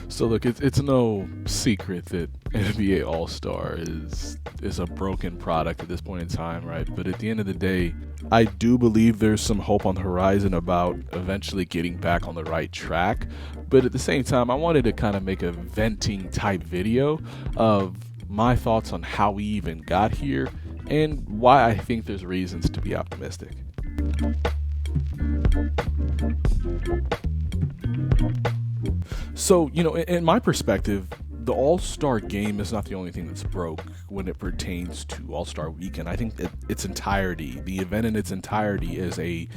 So look, it's no secret that NBA All-Star is a broken product at this point in time, right? But at the end of the day, I do believe there's some hope on the horizon about eventually getting back on the right track. But at the same time, I wanted to kind of make a venting type video of my thoughts on how we even got here and why I think there's reasons to be optimistic. So, in my perspective, the All-Star game is not the only thing that's broke when it pertains to All-Star Weekend. I think that the event in its entirety is a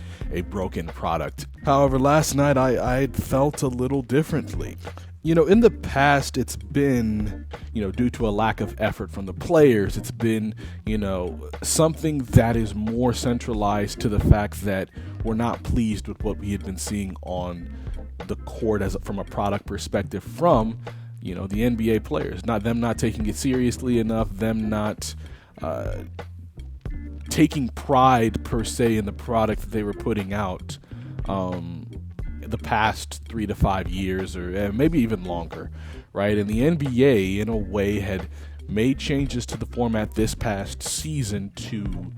broken product. However, last night I felt a little differently. In the past, it's been, due to a lack of effort from the players, it's been, something that is more centralized to the fact that we're not pleased with what we had been seeing on the court from a product perspective from, the NBA players. Not taking it seriously enough, them not taking pride per se in the product that they were putting out. The past 3 to 5 years or maybe even longer, right? And the NBA, in a way, had made changes to the format this past season to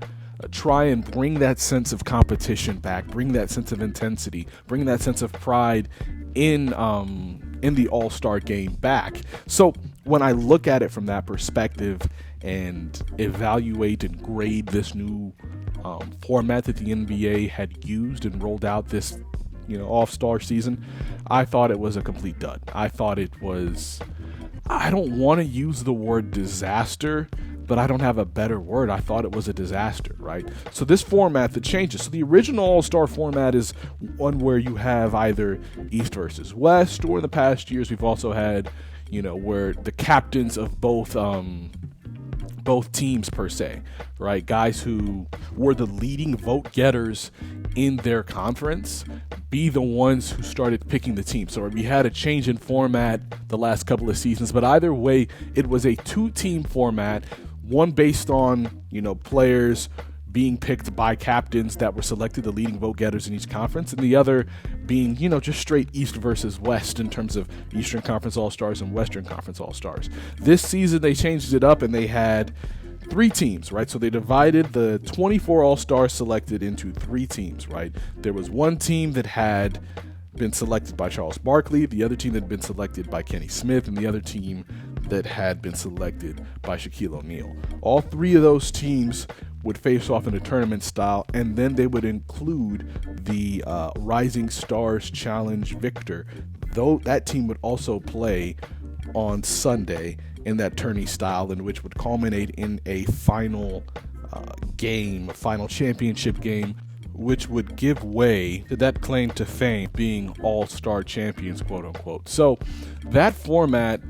try and bring that sense of competition back, bring that sense of intensity, bring that sense of pride in the All-Star game back. So when I look at it from that perspective and evaluate and grade this new format that the NBA had used and rolled out this All-Star season, I thought it was a complete dud. I thought it was, I don't want to use the word disaster, but I don't have a better word. I thought it was a disaster, right? So this format that changes. So the original All-Star format is one where you have either East versus West, or in the past years we've also had, where the captains of both teams per se, right? Guys who were the leading vote getters in their conference be the ones who started picking the team. So we had a change in format the last couple of seasons, but either way, it was a 2-team format, one based on, players being picked by captains that were selected, the leading vote getters in each conference, and the other being, just straight East versus West in terms of Eastern Conference All-Stars and Western Conference All-Stars. This season, they changed it up and they had 3 teams, right? So they divided the 24 All-Stars selected into 3 teams, right? There was one team that had been selected by Charles Barkley, the other team that had been selected by Kenny Smith, and the other team that had been selected by Shaquille O'Neal. All 3 of those teams would face off in a tournament style, and then they would include the Rising Stars Challenge victor, though that team would also play on Sunday in that tourney style, in which would culminate in a final game, a final championship game, which would give way to that claim to fame, being all-star champions, quote unquote. So that format,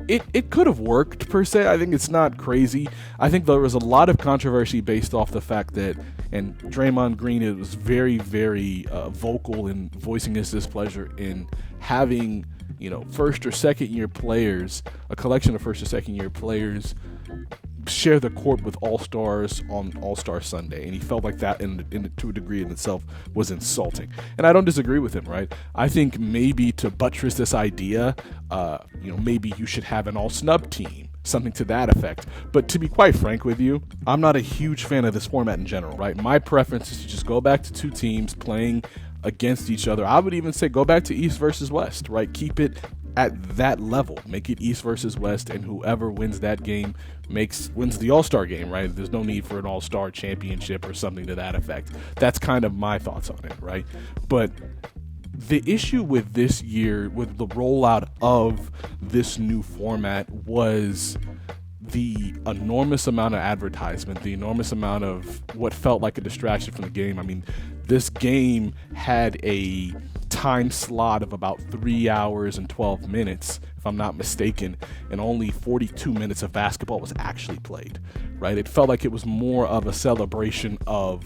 it could have worked per se. I think it's not crazy. I think there was a lot of controversy based off the fact that, and Draymond Green was very, very vocal in voicing his displeasure in having, first or second year players, a collection of first or second year players, share the court with All-Stars on All-Star Sunday, and he felt like that to a degree in itself was insulting. And I don't disagree with him, right? I think maybe to buttress this idea, maybe you should have an all-snub team, something to that effect. But to be quite frank with you, I'm not a huge fan of this format in general, right? My preference is to just go back to 2 teams playing against each other. I would even say go back to East versus West, right? Keep it at that level. Make it East versus West, and whoever wins that game wins the All-Star game, right? There's no need for an All-Star championship or something to that effect. That's kind of my thoughts on it, right? But the issue with this year, with the rollout of this new format, was the enormous amount of advertisement, the enormous amount of what felt like a distraction from the game. I mean, this game had a time slot of about 3 hours and 12 minutes, if I'm not mistaken, and only 42 minutes of basketball was actually played, right? It felt like it was more of a celebration of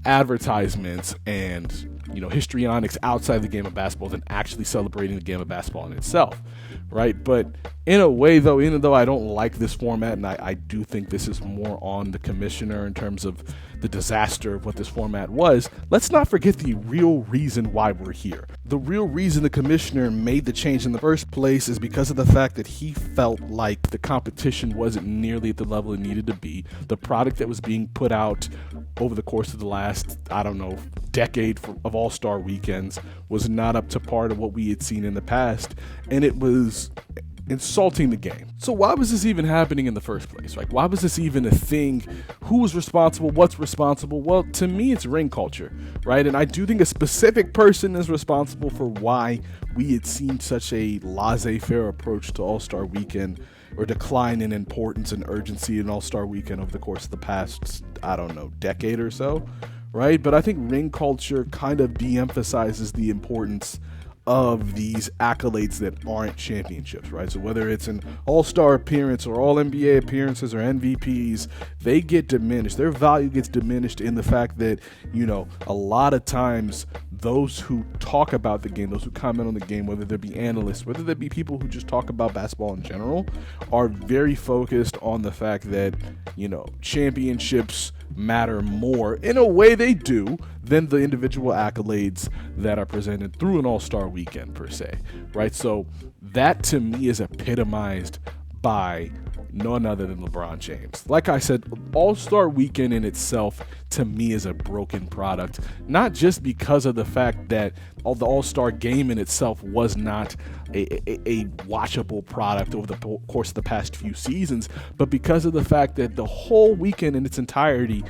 advertisements and histrionics outside the game of basketball than actually celebrating the game of basketball in itself, right? But in a way, though, even though I don't like this format, and I do think this is more on the commissioner in terms of the disaster of what this format was, let's not forget the real reason why we're here. The real reason the commissioner made the change in the first place is because of the fact that he felt like the competition wasn't nearly at the level it needed to be. The product that was being put out over the course of the last, decade of All-Star weekends was not up to par to what we had seen in the past, and it was insulting the game. So why was this even happening in the first place? Like, why was this even a thing? Who was responsible? What's responsible? Well, to me, it's ring culture, right? And I do think a specific person is responsible for why we had seen such a laissez-faire approach to All-Star Weekend, or decline in importance and urgency in All-Star Weekend over the course of the past, decade or so, right? But I think ring culture kind of de-emphasizes the importance of these accolades that aren't championships, right? So whether it's an all-star appearance or all NBA appearances or MVPs, they get diminished. Their value gets diminished in the fact that, a lot of times those who talk about the game, those who comment on the game, whether they be analysts, whether they be people who just talk about basketball in general, are very focused on the fact that, championships matter more, in a way they do, than the individual accolades that are presented through an all-star weekend per se, right? So that to me is epitomized by none other than LeBron James. Like I said, all-star weekend in itself to me is a broken product, not just because of the fact that the all-star game in itself was not a watchable product over the course of the past few seasons, but because of the fact that the whole weekend in its entirety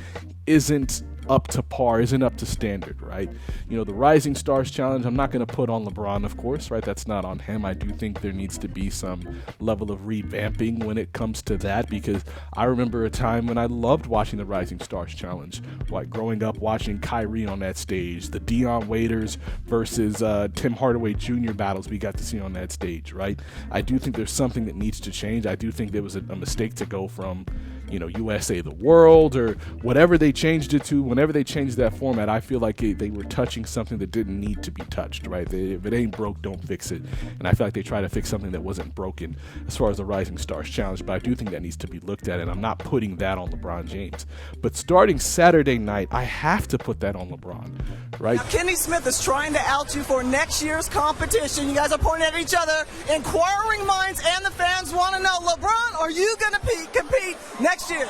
isn't up to par, isn't up to standard, right? The Rising Stars Challenge, I'm not going to put on LeBron, of course, right? That's not on him. I do think there needs to be some level of revamping when it comes to that, because I remember a time when I loved watching the Rising Stars Challenge, like growing up watching Kyrie on that stage, the Dion Waiters versus Tim Hardaway Jr. battles we got to see on that stage, right? I do think there's something that needs to change. I do think there was a mistake to go from USA the World or whatever they changed it to. Whenever they changed that format, I feel like they were touching something that didn't need to be touched, right? If it ain't broke, don't fix it. And I feel like they tried to fix something that wasn't broken as far as the Rising Stars Challenge, but I do think that needs to be looked at, and I'm not putting that on LeBron James. But starting Saturday night, I have to put that on LeBron, right? Now, Kenny Smith is trying to out you for next year's competition. You guys are pointing at each other. Inquiring minds and the fans want to know, LeBron, are you going to compete next year?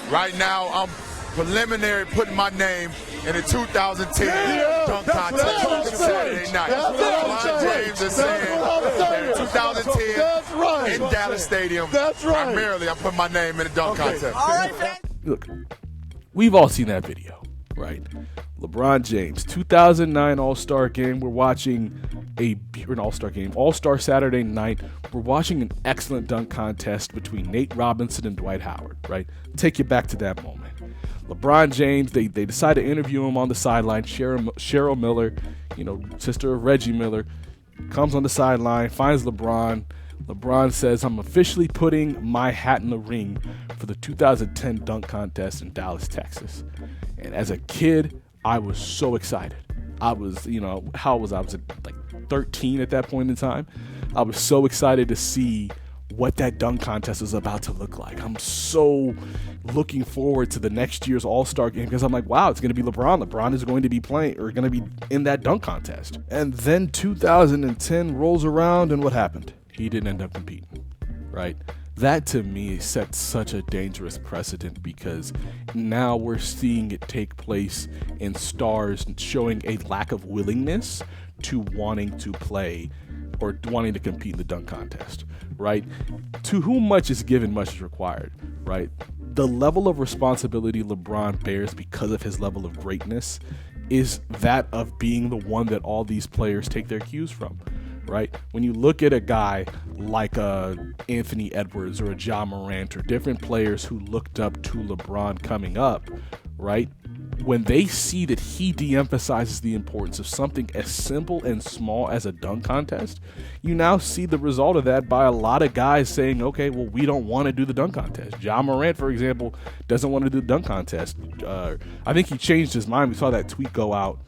Right now, I'm preliminary putting my name in the 2010 dunk contest Saturday night. LeBron James is saying in 2010 in Dallas Stadium, primarily I'm putting my name in the dunk contest. All right, fans. Look, we've all seen that video, right? LeBron James, 2009 All-Star game. We're watching an All-Star game, All-Star Saturday night. We're watching an excellent dunk contest between Nate Robinson and Dwight Howard, right? Take you back to that moment. LeBron James, they decide to interview him on the sideline. Cheryl Miller, sister of Reggie Miller, comes on the sideline, finds LeBron. LeBron says, I'm officially putting my hat in the ring for the 2010 dunk contest in Dallas, Texas. And as a kid, I was so excited. I was, how was I? I was like 13 at that point in time. I was so excited to see what that dunk contest is about to look like. I'm so looking forward to the next year's All-Star game because I'm like, wow, it's going to be LeBron. LeBron is going to be playing or going to be in that dunk contest. And then 2010 rolls around, and what happened? He didn't end up competing, right? That to me sets such a dangerous precedent because now we're seeing it take place in stars showing a lack of willingness to wanting to play or wanting to compete in the dunk contest, right? To whom much is given, much is required, right? The level of responsibility LeBron bears because of his level of greatness is that of being the one that all these players take their cues from, right? When you look at a guy like Anthony Edwards or a Ja Morant or different players who looked up to LeBron coming up, right? When they see that he de-emphasizes the importance of something as simple and small as a dunk contest, you now see the result of that by a lot of guys saying, okay, well, we don't want to do the dunk contest. Ja Morant, for example, doesn't want to do the dunk contest. I think he changed his mind. We saw that tweet go out,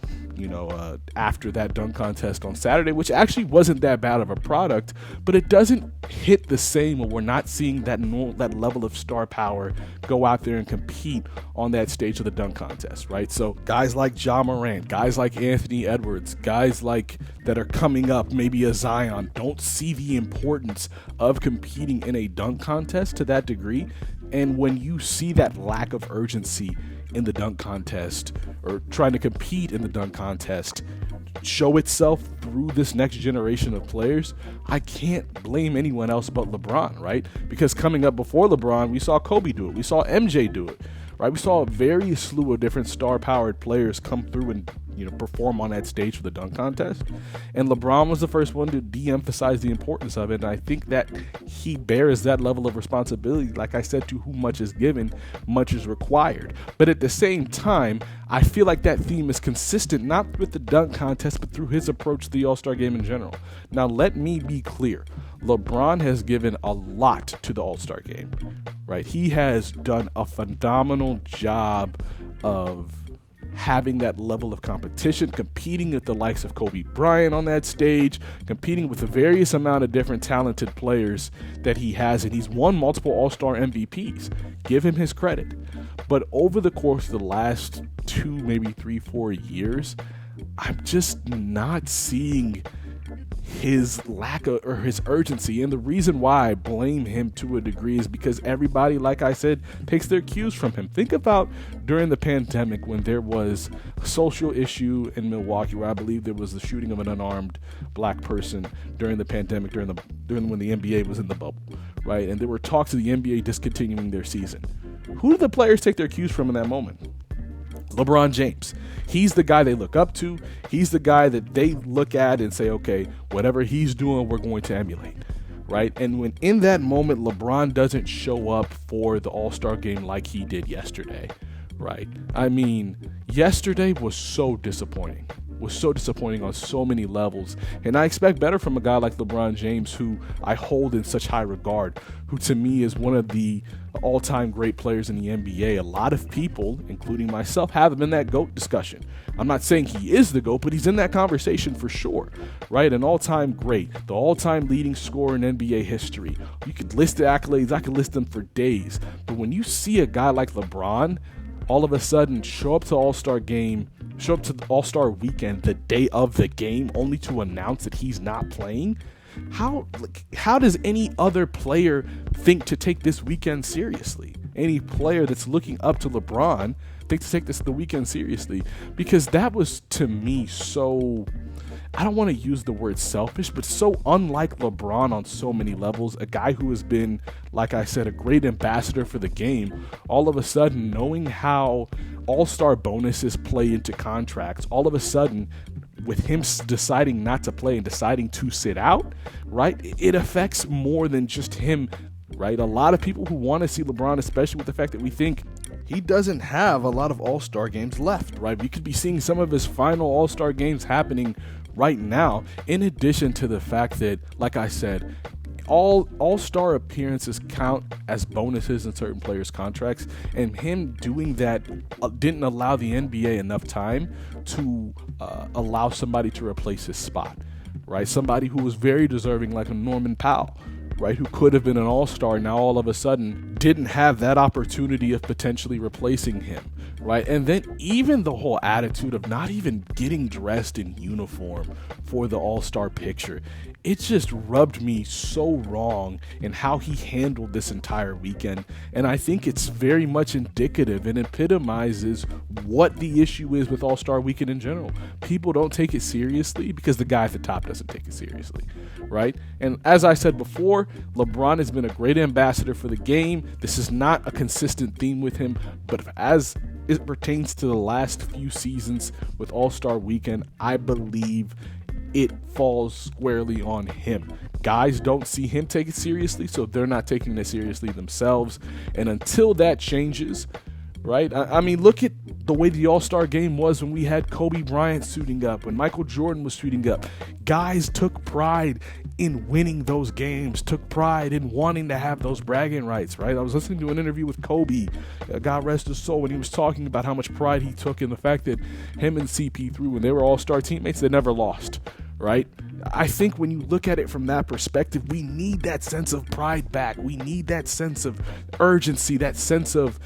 after that dunk contest on Saturday, which actually wasn't that bad of a product, but it doesn't hit the same when we're not seeing that level of star power go out there and compete on that stage of the dunk contest, right? So guys like Ja Morant, guys like Anthony Edwards, guys like that are coming up, maybe a Zion, don't see the importance of competing in a dunk contest to that degree. And when you see that lack of urgency in the dunk contest, or trying to compete in the dunk contest, show itself through this next generation of players, I can't blame anyone else but LeBron, right? Because coming up before LeBron, we saw Kobe do it. We saw MJ do it, right? We saw a very slew of different star-powered players come through and perform on that stage for the dunk contest. And LeBron was the first one to de-emphasize the importance of it. And I think that he bears that level of responsibility. Like I said, to whom much is given, much is required. But at the same time, I feel like that theme is consistent, not with the dunk contest, but through his approach to the All-Star game in general. Now, let me be clear. LeBron has given a lot to the All-Star game, right? He has done a phenomenal job of having that level of competition, competing with the likes of Kobe Bryant on that stage, competing with the various amount of different talented players that he has, and he's won multiple All-Star MVPs. Give him his credit. But over the course of the last 2, maybe 3, 4 years, I'm just not seeing his lack of, or his urgency. And the reason why I blame him to a degree is because everybody, like I said, takes their cues from him. Think about during the pandemic when there was a social issue in Milwaukee where I believe there was the shooting of an unarmed black person during the pandemic, during when the NBA was in the bubble, right? And there were talks of the NBA discontinuing their season. Who did the players take their cues from in that moment? LeBron James. He's the guy they look up to. He's the guy that they look at and say, okay, whatever he's doing, we're going to emulate, right? And when in that moment, LeBron doesn't show up for the All-Star game like he did yesterday, right? I mean, yesterday was so disappointing. On so many levels. And I expect better from a guy like LeBron James, who I hold in such high regard, who to me is one of the all-time great players in the NBA. A lot of people, including myself, have him in that GOAT discussion. I'm not saying he is the GOAT, but he's in that conversation for sure, right? An all-time great, the all-time leading scorer in NBA history. You could list the accolades. I could list them for days. But when you see a guy like LeBron all of a sudden show up to the All-Star weekend the day of the game only to announce that he's not playing, how does any other player think to take this weekend seriously? Any player that's looking up to LeBron think to take the weekend seriously? Because that was, to me, so, I don't want to use the word selfish, but so unlike LeBron on so many levels. A guy who has been, like I said, a great ambassador for the game, all of a sudden knowing how all-star bonuses play into contracts, all of a sudden with him deciding not to play and deciding to sit out, right, it affects more than just him, right? A lot of people who want to see LeBron, especially with the fact that we think he doesn't have a lot of all-star games left, right? We could be seeing some of his final all-star games happening right now, in addition to the fact that, like I said, all-star appearances count as bonuses in certain players' contracts, and him doing that didn't allow the NBA enough time to allow somebody to replace his spot, right? Somebody who was very deserving, like a Norman Powell, right, who could have been an all-star, now all of a sudden didn't have that opportunity of potentially replacing him, right? And then even the whole attitude of not even getting dressed in uniform for the all-star picture, it just rubbed me so wrong in how he handled this entire weekend. And I think it's very much indicative and epitomizes what the issue is with All-Star Weekend in general. People don't take it seriously because the guy at the top doesn't take it seriously, right? And as I said before, LeBron has been a great ambassador for the game. This is not a consistent theme with him, but as it pertains to the last few seasons with All-Star Weekend, I believe it falls squarely on him. Guys don't see him take it seriously, so they're not taking it seriously themselves. And until that changes, right? I mean, look at the way the All-Star game was when we had Kobe Bryant suiting up, when Michael Jordan was suiting up. Guys took pride in winning those games, took pride in wanting to have those bragging rights, right? I was listening to an interview with Kobe, God rest his soul, and he was talking about how much pride he took in the fact that him and CP3, when they were all-star teammates, they never lost, right? I think when you look at it from that perspective, we need that sense of pride back. We need that sense of urgency, that sense of,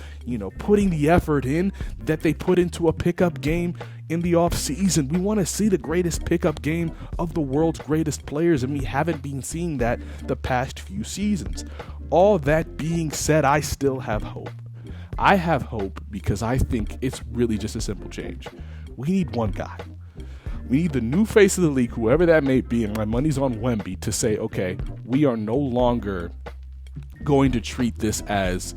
putting the effort in that they put into a pickup game in the off season. We want to see the greatest pickup game of the world's greatest players, and we haven't been seeing that the past few seasons. All that being said, I still have hope. I have hope because I think it's really just a simple change. We need one guy. We need the new face of the league, whoever that may be, and my money's on Wemby, to say, okay, we are no longer going to treat this as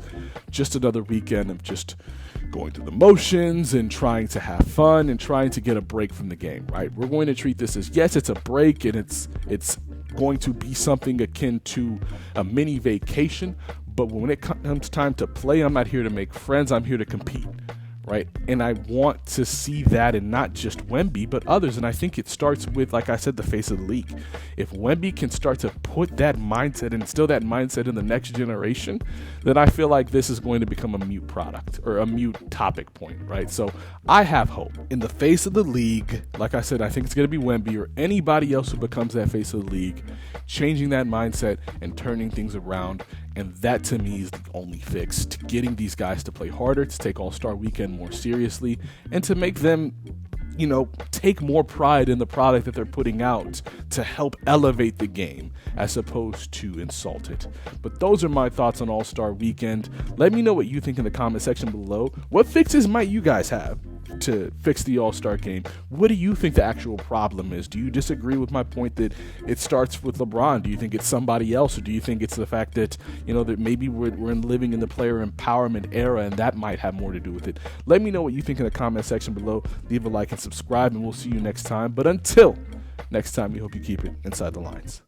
just another weekend of just going through the motions and trying to have fun and trying to get a break from the game, right? We're going to treat this as, yes, it's a break, and it's going to be something akin to a mini vacation, but when it comes time to play, I'm not here to make friends, I'm here to compete. Right? And I want to see that in not just Wemby, but others. And I think it starts with, like I said, the face of the league. If Wemby can start to put that mindset and instill that mindset in the next generation, then I feel like this is going to become a mute product or a mute topic point, right? So I have hope. In the face of the league, like I said, I think it's going to be Wemby or anybody else who becomes that face of the league, changing that mindset and turning things around. And that, to me, is the only fix to getting these guys to play harder, to take All-Star Weekend more seriously, and to make them, take more pride in the product that they're putting out to help elevate the game as opposed to insult it. But those are my thoughts on All-Star Weekend. Let me know what you think in the comment section below. What fixes might you guys have to fix the All-Star game? What do you think the actual problem is? Do you disagree with my point that it starts with LeBron? Do you think it's somebody else, or do you think it's the fact that that maybe we're living in the player empowerment era and that might have more to do with it? Let me know what you think in the comment section below. Leave a like and subscribe, and we'll see you next time. But until next time, we hope you keep it inside the lines.